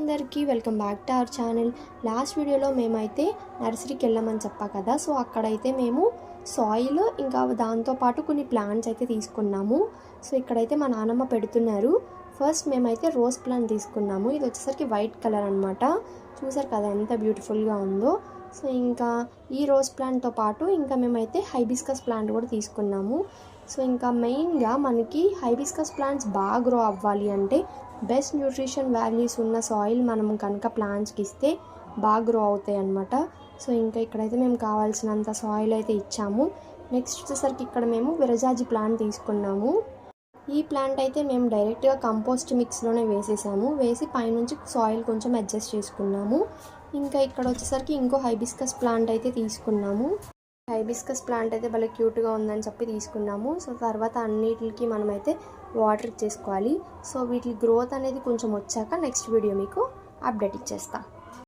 అందరికీ welcome back to our channel. Last వీడియోలో మేమైతే నర్సరీకి వెళ్ళామని చెప్పా కదా. సో అక్కడైతే మేము సాయిల్ ఇంకా దాంతోపాటు కొన్ని ప్లాంట్స్ అయితే తీసుకున్నాము. సో ఇక్కడైతే మా నాన్నమ్మ పెడుతున్నారు. ఫస్ట్ మేమైతే రోజ్ ప్లాంట్ తీసుకున్నాము. ఇది వచ్చేసరికి వైట్ కలర్ అనమాట. చూసారు కదా ఎంత బ్యూటిఫుల్గా ఉందో. సో ఇంకా ఈ రోజ్ ప్లాంట్తో పాటు ఇంకా మేమైతే హైబిస్కస్ ప్లాంట్ కూడా తీసుకున్నాము. సో ఇంకా మెయిన్గా మనకి హైబిస్కస్ ప్లాంట్స్ బాగా గ్రో అవ్వాలి అంటే బెస్ట్ న్యూట్రిషన్ వాల్యూస్ ఉన్న సాయిల్ మనం కనుక ప్లాంట్స్కి ఇస్తే బాగా గ్రో అవుతాయి అన్నమాట. సో ఇంకా ఇక్కడైతే మేము కావాల్సినంత సాయిల్ అయితే ఇచ్చాము. నెక్స్ట్ వచ్చేసరికి ఇక్కడ మేము విరజాజి ప్లాంట్ తీసుకున్నాము. ఈ ప్లాంట్ అయితే మేము డైరెక్ట్గా కంపోస్ట్ మిక్స్లోనే వేసేసాము. వేసి పైనుంచి సాయిల్ కొంచెం అడ్జస్ట్ చేసుకున్నాము. ఇంకా ఇక్కడ వచ్చేసరికి ఇంకో హైబిస్కస్ ప్లాంట్ అయితే తీసుకున్నాము. హైబిస్కస్ ప్లాంట్ అయితే భలే క్యూట్గా ఉందని చెప్పి తీసుకున్నాము. సో తర్వాత అన్నిటికి మనమైతే వాటర్ ఇచ్చేసుకోవాలి. సో వీటి గ్రోత్ అనేది కొంచెం వచ్చాక నెక్స్ట్ వీడియో మీకు అప్డేట్ ఇచ్చేస్తా.